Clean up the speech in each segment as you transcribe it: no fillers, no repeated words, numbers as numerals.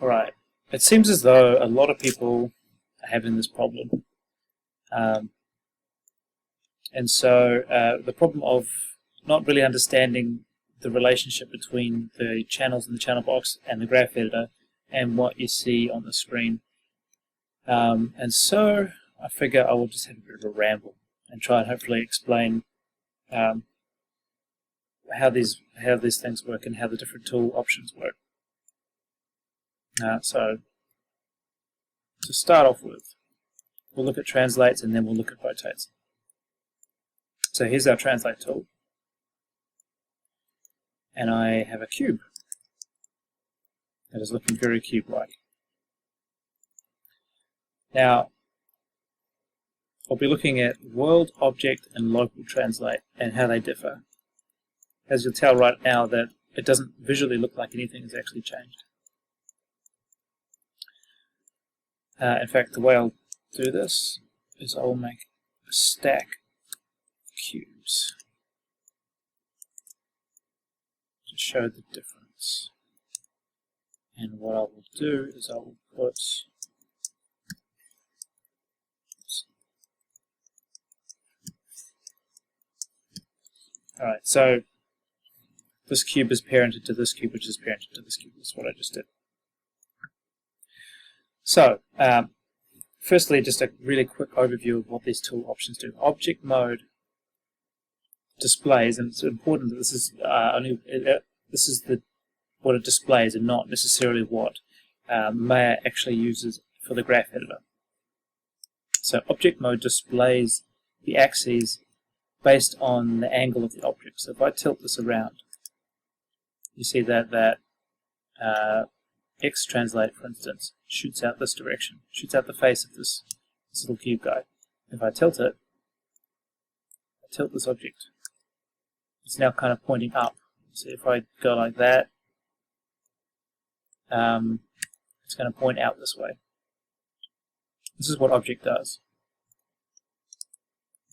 Alright, it seems as though a lot of people are having this problem. And so the problem of not really understanding the relationship between the channels in the channel box and the graph editor and what you see on the screen. And so I figure I will just have a bit of a ramble and try and hopefully explain how these things work and how the different tool options work. So to start off with, we'll look at translates and then we'll look at rotates. So here's our translate tool, and I have a cube that is looking very cube-like. Now, I'll be looking at world, object, and local translate and how they differ. As you'll tell right now that it doesn't visually look like anything has actually changed. In fact, the way I'll do this is I will make a stack of cubes to show the difference. And what I will do is I will put Alright, so this cube is parented to this cube, which is parented to this cube. That's what I just did. So, firstly, just a really quick overview of what these tool options do. Object mode displays, and it's important that this is what it displays and not necessarily what Maya actually uses for the graph editor. So, object mode displays the axes based on the angle of the object. So, if I tilt this around, you see that X translate, for instance, shoots out this direction, shoots out the face of this little cube guy. If I tilt it, I tilt this object, it's now kind of pointing up. So if I go like that, it's going to point out this way. This is what object does.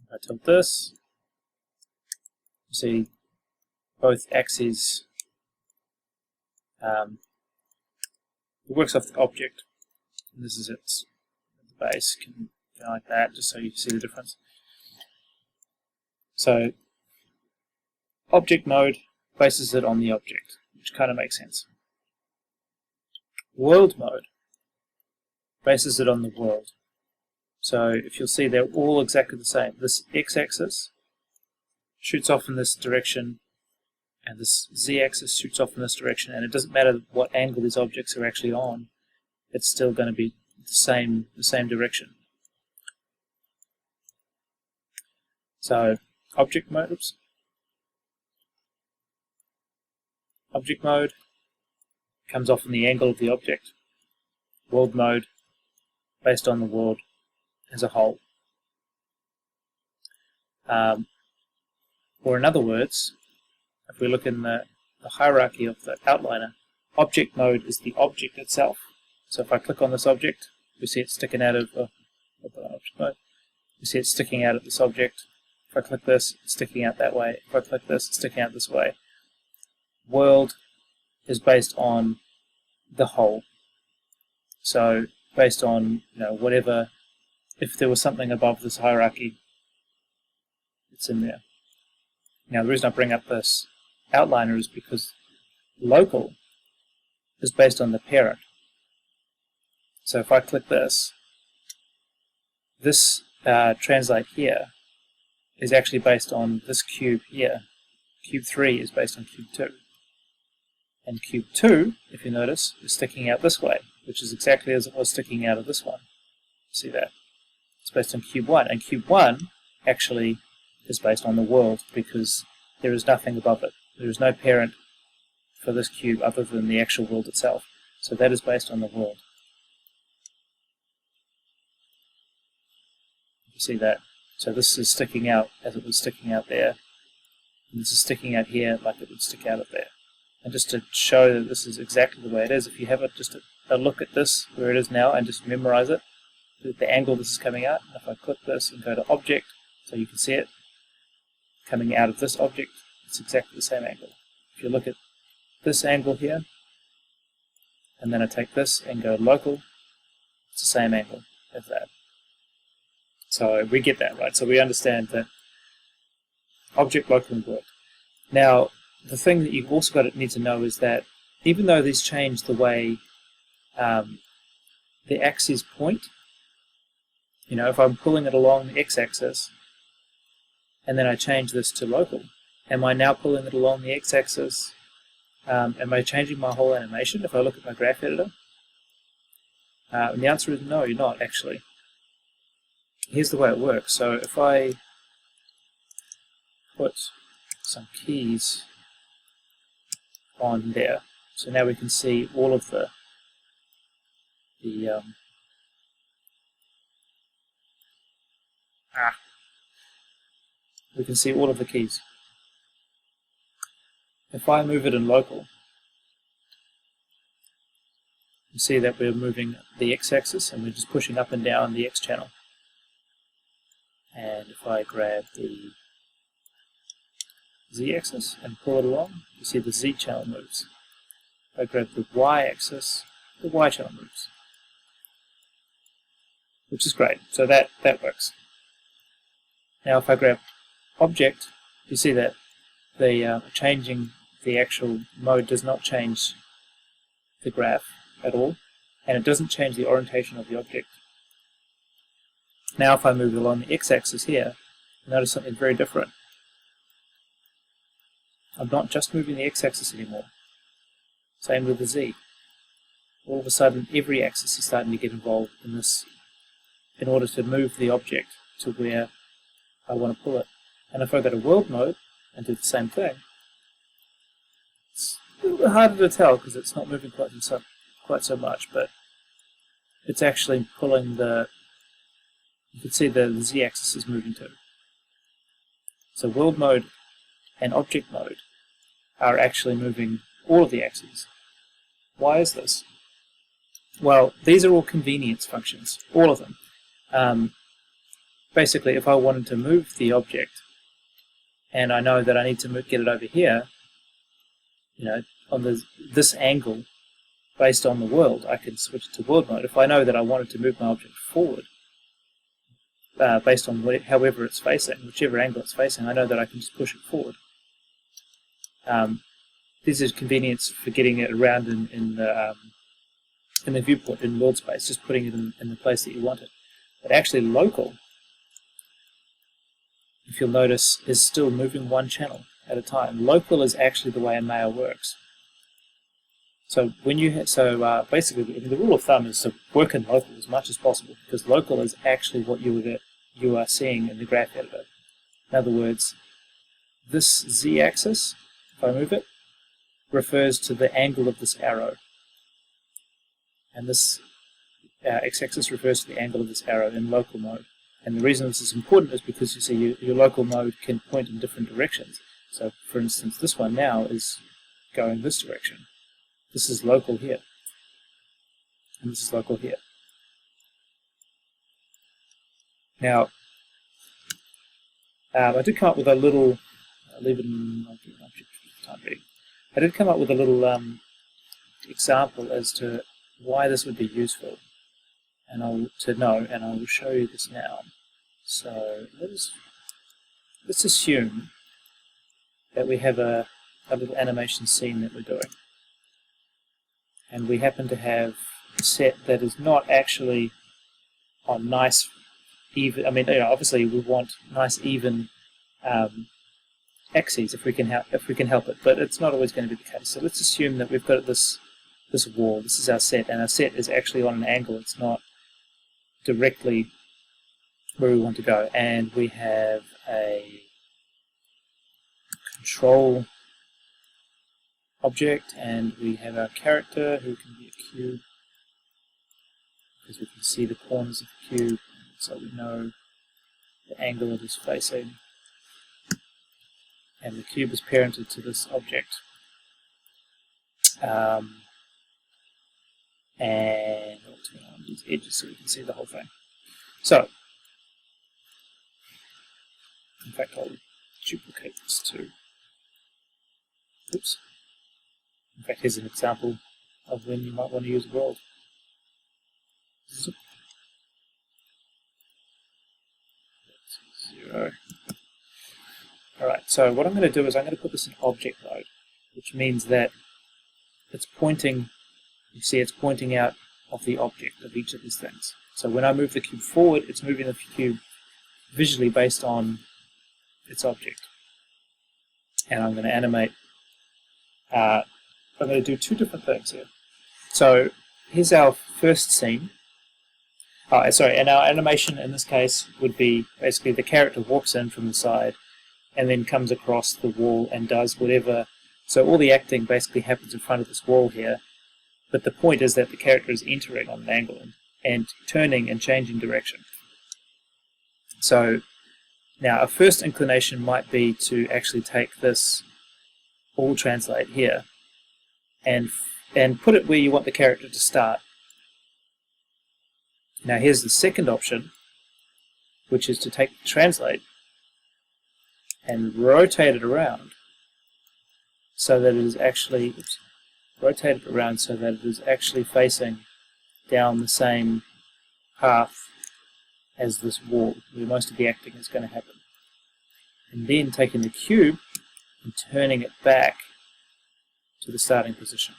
If I tilt this, you see both axes. It works off the object, and this is its the base. Can go like that, just so you can see the difference. So, object mode bases it on the object, which kind of makes sense. World mode bases it on the world. So, if you'll see, they're all exactly the same. This x-axis shoots off in this direction, and this z-axis shoots off in this direction, and it doesn't matter what angle these objects are actually on, it's still going to be the same direction. So object mode comes off in the angle of the object. World mode based on the world as a whole. Or in other words, if we look in the hierarchy of the outliner, object mode is the object itself. So if I click on this object, we see it sticking out of object mode. We see it sticking out of this object. If I click this, it's sticking out that way. If I click this, it's sticking out this way. World is based on the whole. So based on whatever, if there was something above this hierarchy, it's in there. Now the reason I bring up this outliner is because local is based on the parent. So if I click this, this translate here is actually based on this cube here. Cube 3 is based on cube 2. And cube 2, if you notice, is sticking out this way, which is exactly as it was sticking out of this one. See that? It's based on cube 1. And cube 1 actually is based on the world because there is nothing above it. There is no parent for this cube other than the actual world itself. So that is based on the world. You see that? So this is sticking out as it was sticking out there. And this is sticking out here like it would stick out of there. And just to show that this is exactly the way it is, if you have just a look at this where it is now and just memorize it, the angle this is coming out, if I click this and go to object, so you can see it coming out of this object, it's exactly the same angle. If you look at this angle here, and then I take this and go local, it's the same angle as that. So we get that, right? So we understand that object locally worked. Now, the thing that you've also need to know is that even though these change the way the axes point, if I'm pulling it along the x-axis and then I change this to local, am I now pulling it along the x-axis? Am I changing my whole animation if I look at my graph editor? And the answer is no, you're not actually. Here's the way it works. So if I put some keys on there, so now we can see all of the we can see all of the keys. If I move it in local, you see that we're moving the x-axis and we're just pushing up and down the x channel. And if I grab the z-axis and pull it along, you see the z channel moves. If I grab the y-axis, the y channel moves. Which is great, so that works. Now if I grab object, you see that the changing the actual mode does not change the graph at all, and it doesn't change the orientation of the object. Now if I move along the x-axis here, notice something very different. I'm not just moving the x-axis anymore. Same with the z. All of a sudden every axis is starting to get involved in this in order to move the object to where I want to pull it. And if I go to world mode and do the same thing, it's a little bit harder to tell because it's not moving quite so much, but it's actually pulling you can see the z-axis is moving too. So world mode and object mode are actually moving all of the axes. Why is this? Well, these are all convenience functions, all of them. Basically, if I wanted to move the object, and I know that I need to get it over here, on this angle, based on the world, I can switch to world mode. If I know that I wanted to move my object forward, based on however it's facing, whichever angle it's facing, I know that I can just push it forward. This is convenience for getting it around in the viewport, in world space, just putting it in the place that you want it. But actually local, if you'll notice, is still moving one channel at a time. Local is actually the way a Maya works. So basically the rule of thumb is to work in local as much as possible, because local is actually what you are seeing in the graph editor. In other words, this z-axis, if I move it, refers to the angle of this arrow, and this x-axis refers to the angle of this arrow in local mode. And the reason this is important is because you see your local mode can point in different directions. So for instance, this one now is going this direction. This is local here, and this is local here. Now, I did come up with a little, I'll leave it in object for the time being. I did come up with a little example as to why this would be useful, and I will show you this now. So let's assume that we have a little animation scene that we're doing, and we happen to have a set that is not actually on nice even. I mean, obviously we want nice even axes if we can help it, but it's not always going to be the case. So let's assume that we've got this wall. This is our set, and our set is actually on an angle. It's not directly where we want to go, and we have a control object, and we have our character who can be a cube, because we can see the corners of the cube, so we know the angle it is facing, and the cube is parented to this object. And I'll turn on these edges so we can see the whole thing. So, in fact, I'll duplicate this too. Oops. In fact, here's an example of when you might want to use a world. Zip. 0. Alright, so what I'm going to do is I'm going to put this in object mode, which means that it's pointing, you see it's pointing out of the object of each of these things. So when I move the cube forward, it's moving the cube visually based on its object. And I'm going to animate, I'm going to do two different things here. So here's our first scene. And our animation in this case would be basically the character walks in from the side and then comes across the wall and does whatever. So all the acting basically happens in front of this wall here, but the point is that the character is entering on an angle and turning and changing direction. So now a first inclination might be to actually take this all translate here and put it where you want the character to start. Now here's the second option, which is to take the translate and rotate it around so that it is actually facing down the same path as this wall where most of the acting is going to happen. And then taking the cube and turning it back to the starting position.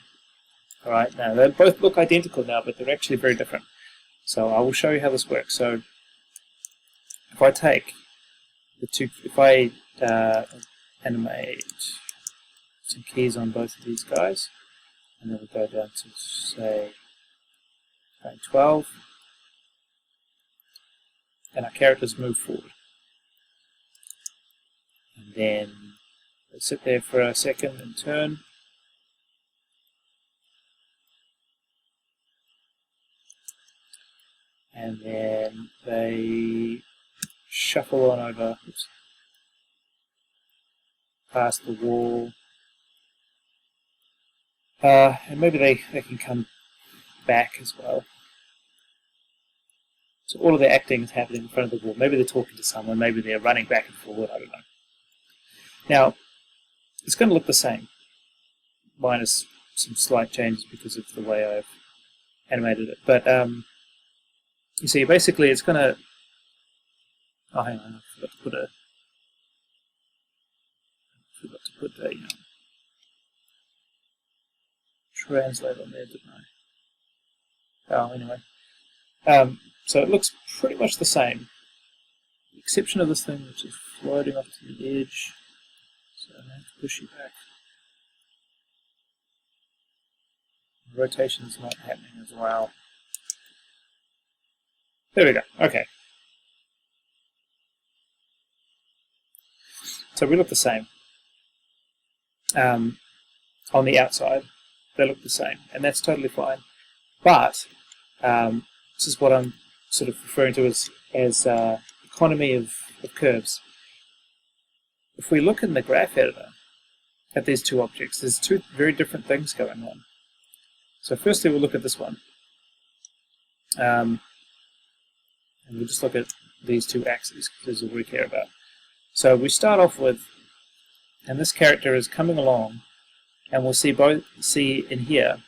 Alright, now they both look identical now, but they're actually very different. So I will show you how this works. So if I take the two, if I animate some keys on both of these guys, and then we'll go down to say 12, and our characters move forward. And then they sit there for a second and turn. And then they shuffle on over past the wall. And maybe they can come back as well. So all of their acting is happening in front of the wall. Maybe they're talking to someone, maybe they're running back and forward, I don't know. Now, it's going to look the same, minus some slight changes because of the way I've animated it. But you see, basically it's going to... Oh, hang on, I forgot to put a translate on there, didn't I? Oh, anyway. So it looks pretty much the same, with the exception of this thing which is floating off to the edge. So I'm going to have to push you back. The rotation's not happening as well. There we go. Okay. So we look the same. On the outside, they look the same, and that's totally fine. But this is what I'm sort of referring to as economy of curves. If we look in the graph editor at these two objects, there's two very different things going on. So firstly, we'll look at this one. And we'll just look at these two axes, because this is what we care about. So we start off with, and this character is coming along, and we'll see in here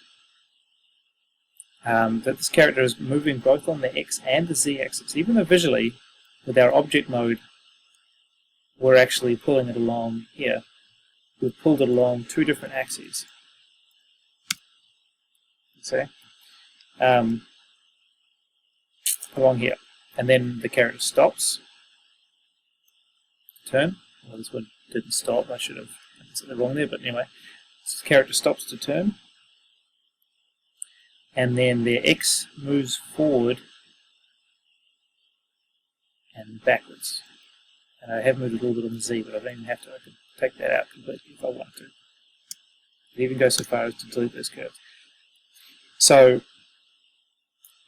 that this character is moving both on the X and the Z axis. Even though visually, with our object mode, we're actually pulling it along here. We've pulled it along two different axes. See? Along here. And then the character stops. Turn. Well, this one didn't stop. I should have said it wrong there, but anyway. This character stops to turn. And then their X moves forward and backwards. And I have moved a little bit on the Z, but I don't even have to. I can take that out completely if I want to. I'd even go so far as to delete those curves. So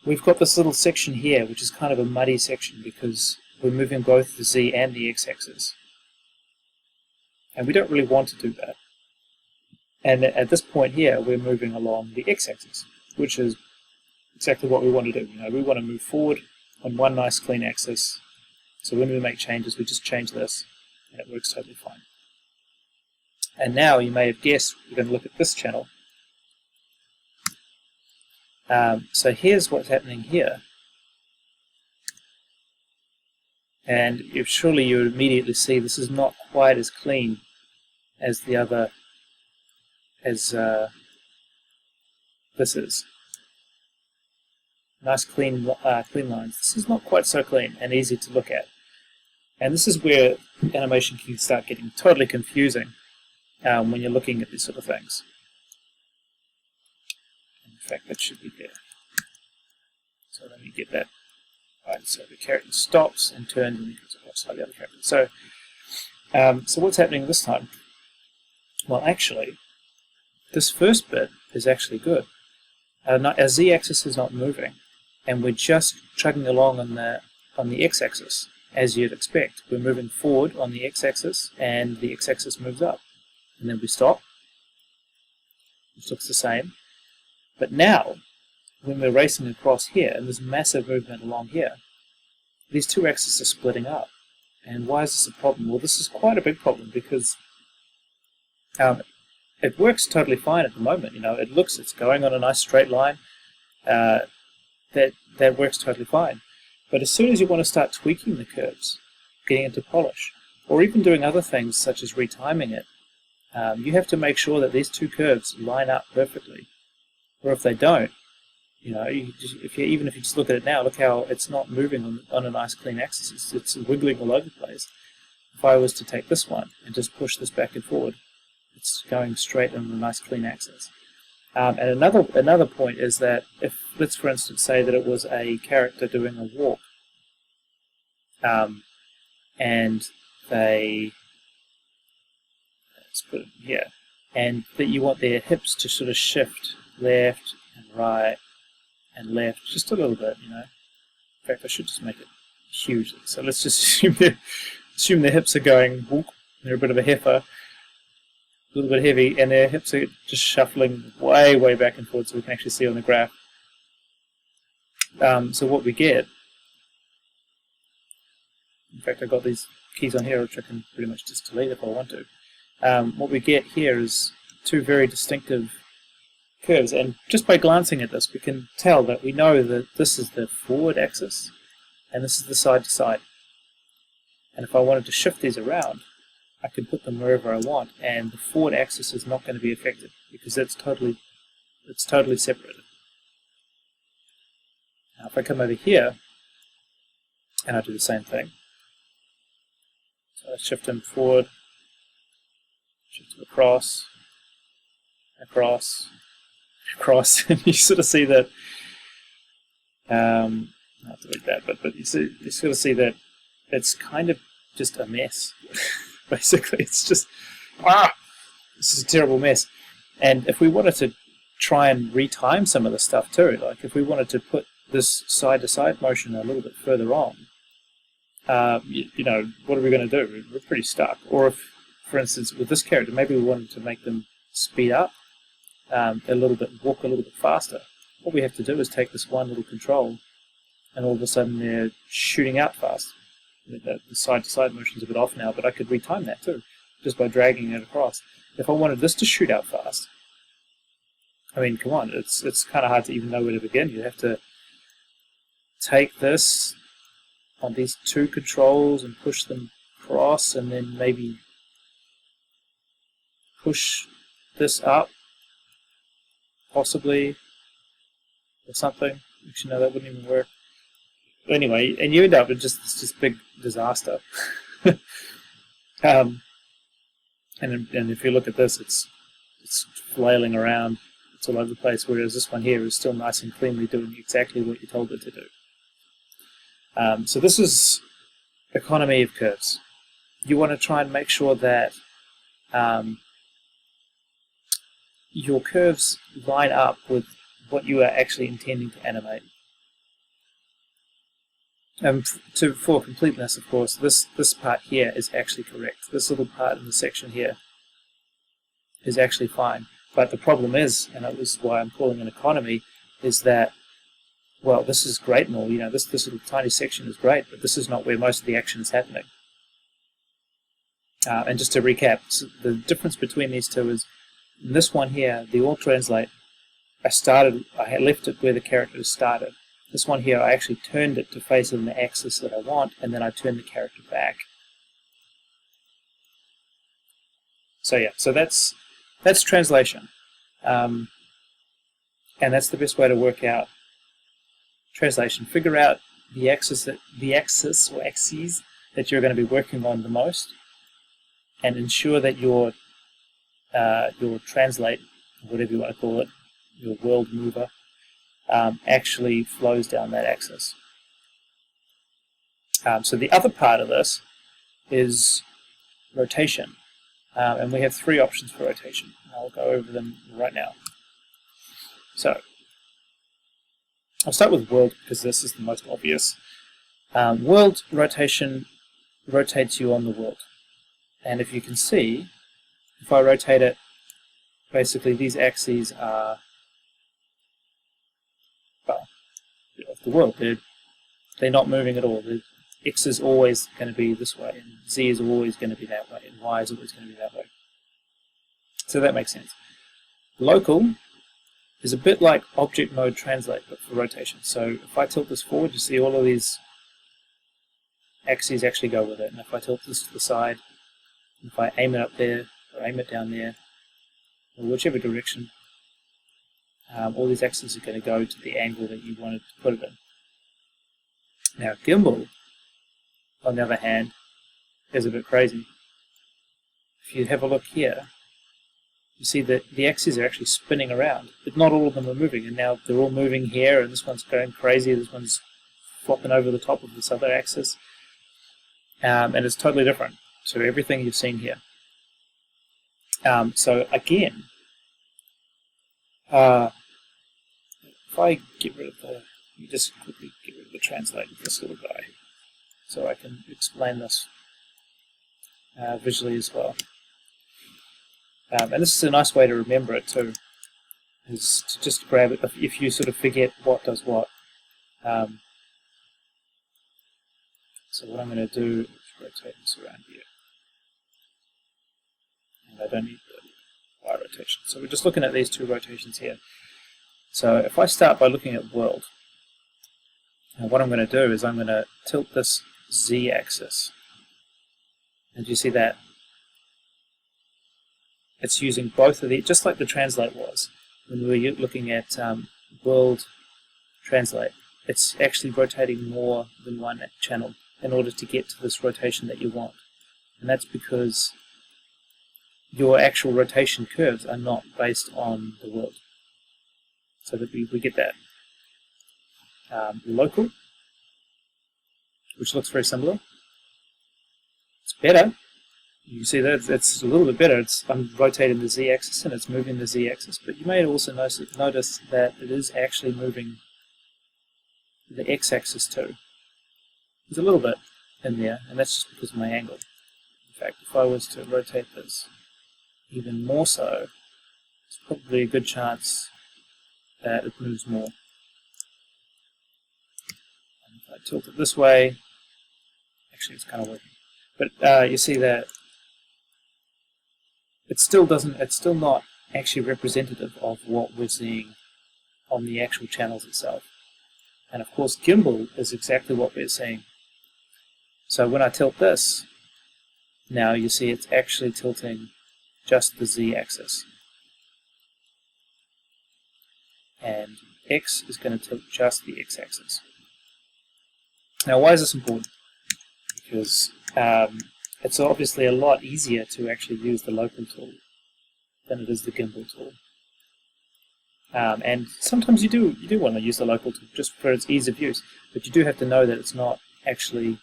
we've got this little section here, which is kind of a muddy section because we're moving both the Z and the X axis. And we don't really want to do that. And at this point here, we're moving along the X axis, which is exactly what we want to do. We want to move forward on one nice clean axis. So when we make changes, we just change this, and it works totally fine. And now you may have guessed we're going to look at this channel. So here's what's happening here. And surely you would immediately see this is not quite as clean as the other, as this is. Nice clean lines. This is not quite so clean and easy to look at. And this is where animation can start getting totally confusing when you're looking at these sort of things. In fact, that should be there. So let me get that. Right, so the character stops and turns and goes across like the other character. So what's happening this time? Well, actually, this first bit is actually good. Our z-axis is not moving, and we're just chugging along on the x-axis, as you'd expect. We're moving forward on the x-axis, and the x-axis moves up. And then we stop, which looks the same. But now, when we're racing across here, and there's massive movement along here, these two axes are splitting up. And why is this a problem? Well, this is quite a big problem because it works totally fine at the moment. It's going on a nice straight line. That works totally fine. But as soon as you want to start tweaking the curves, getting into polish, or even doing other things such as retiming it, you have to make sure that these two curves line up perfectly. Or if they don't, even if you just look at it now, look how it's not moving on a nice clean axis. It's wiggling all over the place. If I was to take this one and just push this back and forward, it's going straight on a nice clean axis. And another point is that if, let's for instance say that it was a character doing a walk, and let's put it here, and that you want their hips to sort of shift left and right and left just a little bit, In fact, I should just make it huge. So let's just assume their hips are going, whoop, they're a bit of a heifer, a little bit heavy, and their hips are just shuffling way, way back and forth so we can actually see on the graph. So what we get, in fact, I've got these keys on here which I can pretty much just delete if I want to. What we get here is two very distinctive curves, and just by glancing at this we can tell that we know that this is the forward axis and this is the side to side. And if I wanted to shift these around, I can put them wherever I want, and the forward axis is not going to be affected because it's totally separated. Now if I come over here and I do the same thing, so I shift them forward, shift them across, and you sort of see that. Not to read that, but you sort of see that it's kind of just a mess. Basically, it's just this is a terrible mess. And if we wanted to try and retime some of the stuff too, like if we wanted to put this side-to-side motion a little bit further on, what are we going to do? We're pretty stuck. Or if, for instance, with this character, maybe we wanted to make them speed up a little bit, walk a little bit faster. What we have to do is take this one little control, and all of a sudden they're shooting out fast. The side-to-side motion is a bit off now, but I could retime that too, just by dragging it across. If I wanted this to shoot out fast, I mean, come on, it's kind of hard to even know where to begin. You have to take this on these two controls and push them across, and then maybe push this up, possibly, or something. Actually, no, that wouldn't even work. Anyway, and you end up with just this big disaster. And if you look at this, it's flailing around, it's all over the place, whereas this one here is still nice and cleanly doing exactly what you told it to do. So this is economy of curves. You want to try and make sure that your curves line up with what you are actually intending to animate. For completeness, of course, this part here is actually correct. This little part in the section here is actually fine. But the problem is, and that was why I'm calling it economy, is that, well, this is great and all, this little tiny section is great, but this is not where most of the action is happening. And just to recap, so the difference between these two is, in this one here, the all translate I had left it where the character started. This one here, I actually turned it to face in the axis that I want, and then I turned the character back. So yeah, so that's translation, and that's the best way to work out translation. Figure out the axis or axes that you're going to be working on the most, and ensure that your translate, whatever you want to call it, your world mover, actually flows down that axis. So the other part of this is rotation, and we have 3 options for rotation. I'll go over them right now. So I'll start with world because this is the most obvious. World rotation rotates you on the world, and if you can see, if I rotate it, basically these axes are, well, of the world. They're not moving at all. The X is always going to be this way, and Z is always going to be that way, and Y is always going to be that way. So that makes sense. Local is a bit like object mode translate, but for rotation. So if I tilt this forward, you see all of these axes actually go with it. And if I tilt this to the side, if I aim it up there, or aim it down there, or whichever direction, all these axes are going to go to the angle that you wanted to put it in. Now gimbal, on the other hand, is a bit crazy. If you have a look here, you see that the axes are actually spinning around, but not all of them are moving, and now they're all moving here, and this one's going crazy, this one's flopping over the top of this other axis, and it's totally different to everything you've seen here. So again, if I get rid of just quickly get rid of the translate of this little guy, so I can explain this visually as well. And this is a nice way to remember it too, is to just grab it if you sort of forget what does what. So what I'm going to do is rotate this around here. And I don't need the Y rotation. So we're just looking at these 2 rotations here. So if I start by looking at world, and what I'm going to do is I'm going to tilt this Z axis. And you see that? It's using both of these, just like the translate was. When we were looking at world translate, it's actually rotating more than one channel in order to get to this rotation that you want. And that's because your actual rotation curves are not based on the world. So that we get that. Local, which looks very similar. It's better. You see that it's a little bit better. I'm rotating the Z-axis and it's moving the Z-axis, but you may also notice that it is actually moving the X-axis too. There's a little bit in there, and that's just because of my angle. In fact, if I was to rotate this even more so, it's probably a good chance that it moves more. And if I tilt it this way, actually it's kind of working. But you see that it's still not actually representative of what we're seeing on the actual channels itself. And of course gimbal is exactly what we're seeing. So when I tilt this, now you see it's actually tilting just the Z-axis. And X is going to tilt just the X-axis. Now why is this important? Because it's obviously a lot easier to actually use the local tool than it is the gimbal tool. And sometimes you do want to use the local tool just for its ease of use, but you do have to know that it's not actually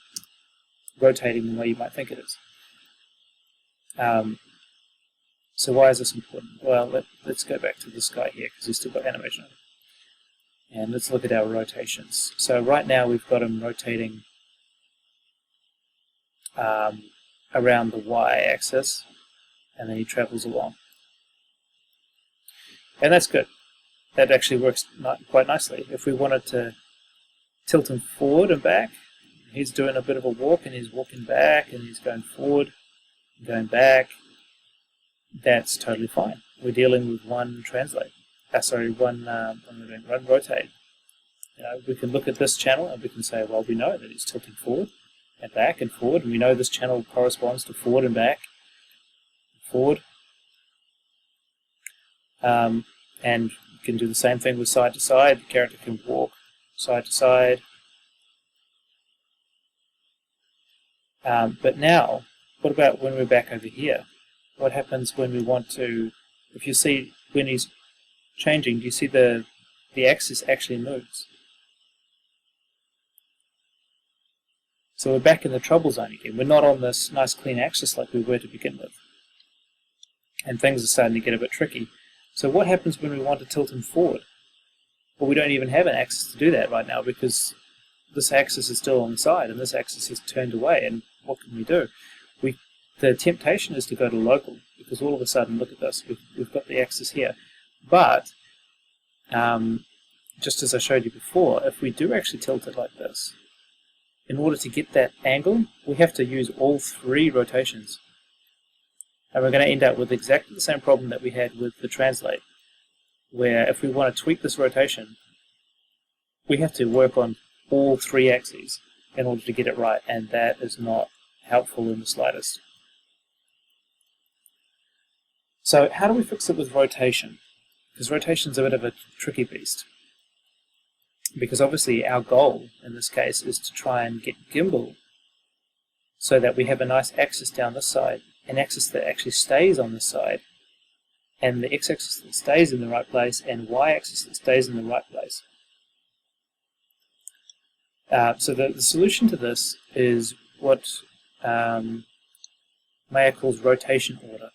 rotating the way you might think it is. So why is this important? Well, let's go back to this guy here because he's still got animation on it. And let's look at our rotations. So right now we've got him rotating around the Y-axis, and then he travels along. And that's good. That actually works quite nicely. If we wanted to tilt him forward and back, he's doing a bit of a walk, and he's walking back, and he's going forward, going back. That's totally fine. We're dealing with one translate. run rotate. We can look at this channel and we can say, well, we know that it's tilting forward and back and forward, and we know this channel corresponds to forward and back, forward. And you can do the same thing with side to side. The character can walk side to side. But now, what about when we're back over here? What happens when we want to, if you see when he's changing, do you see the axis actually moves? So we're back in the trouble zone again. We're not on this nice clean axis like we were to begin with. And things are starting to get a bit tricky. So what happens when we want to tilt him forward? Well, we don't even have an axis to do that right now because this axis is still on the side and this axis is turned away. And what can we do? The temptation is to go to local because all of a sudden, look at this, we've got the axis here. But, just as I showed you before, if we do actually tilt it like this, in order to get that angle, we have to use all 3 rotations. And we're going to end up with exactly the same problem that we had with the translate, where if we want to tweak this rotation, we have to work on all 3 axes in order to get it right, and that is not helpful in the slightest. So how do we fix it with rotation? Because rotation is a bit of a tricky beast. Because obviously our goal in this case is to try and get gimbal so that we have a nice axis down this side, an axis that actually stays on this side, and the x-axis that stays in the right place, and y-axis that stays in the right place. So the solution to this is what Maya calls rotation order.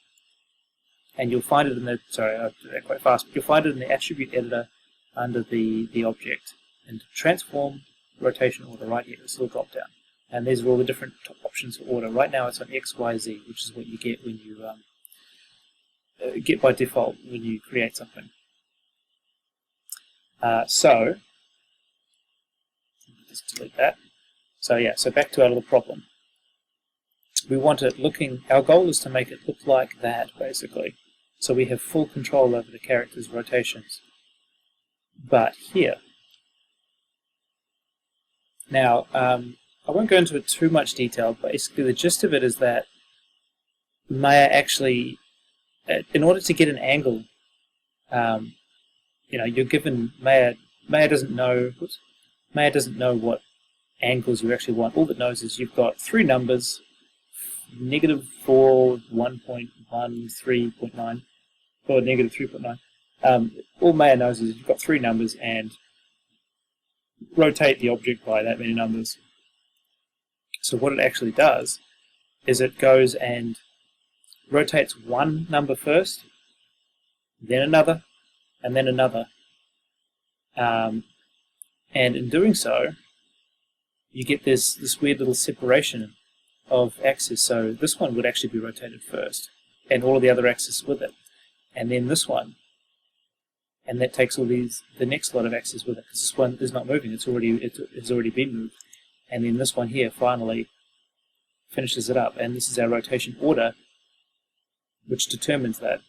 And you'll find it in the, sorry, I'll do that quite fast, but you'll find it in the attribute editor under the object. And transform rotation order right here, this little drop down. And these are all the different options for order. Right now it's on X, Y, Z, which is what you get when you get by default when you create something. So, just delete that. So yeah, so back to our little problem. We want it looking, our goal is to make it look like that, basically. So we have full control over the character's rotations. But here, now, I won't go into it too much detail, but basically the gist of it is that Maya actually, in order to get an angle, you're given, Maya doesn't know what angles you actually want. All it knows is you've got 3 numbers, -4, 1.1, 3.9, or -3.9. All Maya knows is you've got 3 numbers and rotate the object by that many numbers. So what it actually does is it goes and rotates one number first, then another, and then another. And in doing so, you get this weird little separation of axes. So this one would actually be rotated first, and all of the other axes with it. And then this one. And that takes all the next lot of axes with it, because this one is not moving, it's already been moved. And then this one here finally finishes it up, and this is our rotation order, which determines that.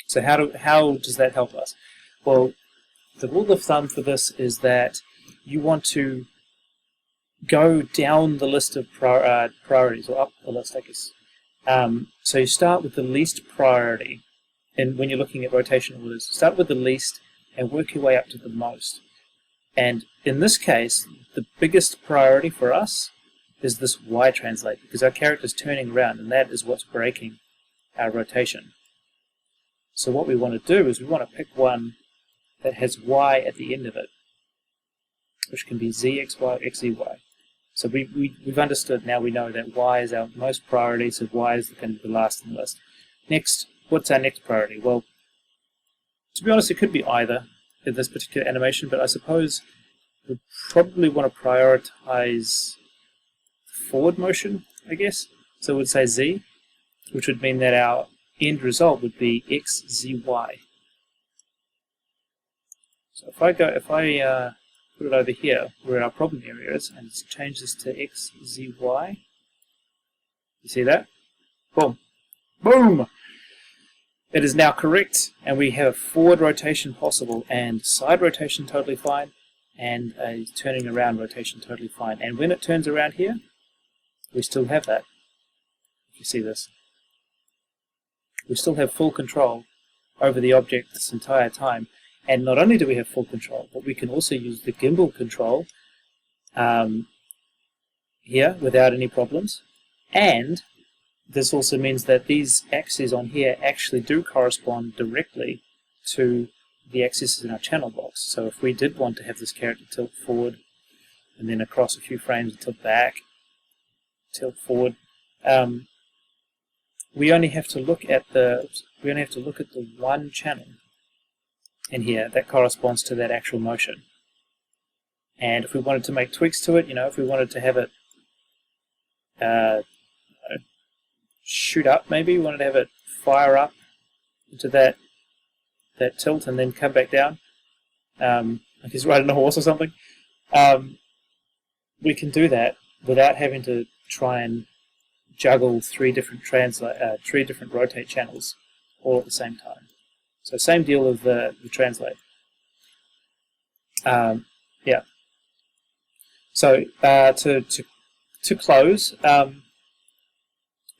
So how does that help us? Well, the rule of thumb for this is that you want to go down the list of priorities, or up the list, I guess. So you start with the least priority. And when you're looking at rotation orders, start with the least and work your way up to the most. And in this case, the biggest priority for us is this Y translate, because our character is turning around, and that is what's breaking our rotation. So what we want to do is we want to pick one that has Y at the end of it, which can be Z, X, Y, X, Z, Y. So we've understood now, we know that Y is our most priority, so Y is going to be the last in the list. Next, what's our next priority? Well, to be honest, it could be either in this particular animation, but I suppose we probably want to prioritize forward motion, I guess. So we'd say Z, which would mean that our end result would be X, Z, Y. So if I put it over here, where our problem area is, and change this to X, Z, Y, you see that? Boom. Boom! It is now correct, and we have forward rotation possible, and side rotation totally fine, and a turning around rotation totally fine. And when it turns around here, we still have that. If you see this, we still have full control over the object this entire time. And not only do we have full control, but we can also use the gimbal control here without any problems. And this also means that these axes on here actually do correspond directly to the axes in our channel box. So if we did want to have this character tilt forward and then across a few frames tilt back, tilt forward, we only have to look at the one channel in here that corresponds to that actual motion. And if we wanted to make tweaks to it, if we wanted to have it shoot up, maybe we wanted to have it fire up into that tilt and then come back down, like he's riding a horse or something, we can do that without having to try and juggle three different rotate channels all at the same time. So same deal with the translate. Yeah. So to close,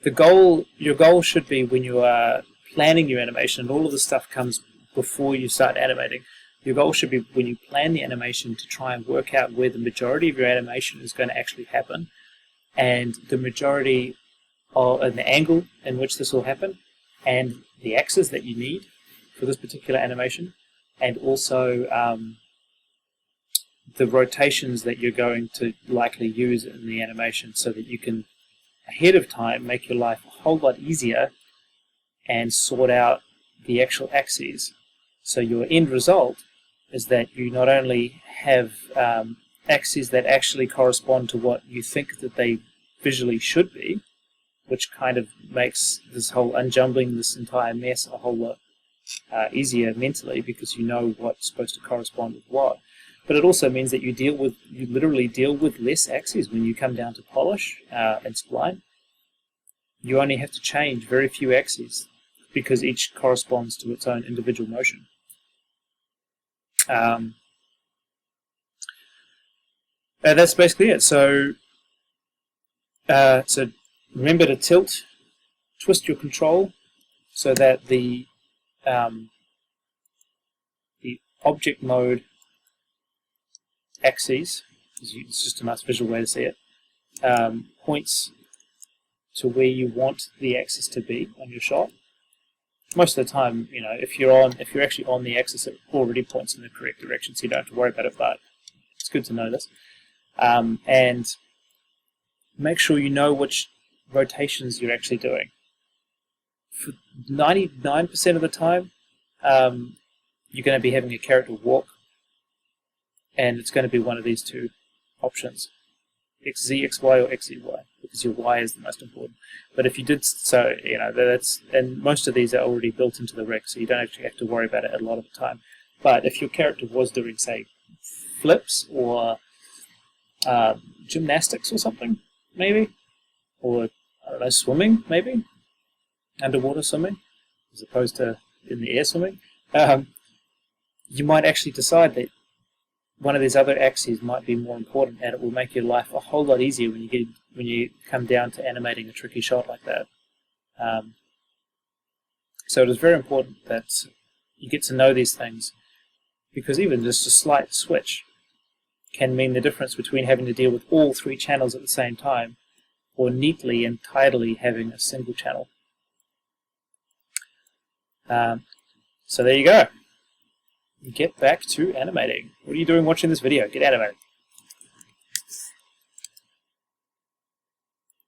your goal should be, when you are planning your animation, and all of this stuff comes before you start animating, your goal should be, when you plan the animation, to try and work out where the majority of your animation is going to actually happen, and the majority and the angle in which this will happen, and the axes that you need for this particular animation, and also the rotations that you're going to likely use in the animation, so that you can ahead of time make your life a whole lot easier and sort out the actual axes. So your end result is that you not only have axes that actually correspond to what you think that they visually should be, which kind of makes this whole unjumbling this entire mess a whole lot easier mentally, because you know what's supposed to correspond with what. But it also means that you literally deal with less axes when you come down to polish and spline. You only have to change very few axes, because each corresponds to its own individual motion. That's basically it. So remember to twist your control so that the object mode axes, it's just a nice visual way to see it, points to where you want the axis to be on your shot. Most of the time, if you're actually on the axis, it already points in the correct direction, so you don't have to worry about it, but it's good to know this. And make sure you know which rotations you're actually doing. For 99% of the time, you're going to be having a character walk, and it's going to be one of these two options, XZ, XY, or XZY, because your Y is the most important. But if you did, and most of these are already built into the rig, so you don't actually have to worry about it a lot of the time. But if your character was doing, say, flips or gymnastics or something, maybe, or, I don't know, swimming, maybe, underwater swimming, as opposed to in the air swimming, you might actually decide that one of these other axes might be more important, and it will make your life a whole lot easier when you come down to animating a tricky shot like that. So it is very important that you get to know these things, because even just a slight switch can mean the difference between having to deal with all three channels at the same time, or neatly and tidily having a single channel. So there you go. Get back to animating. What are you doing watching this video? Get animating.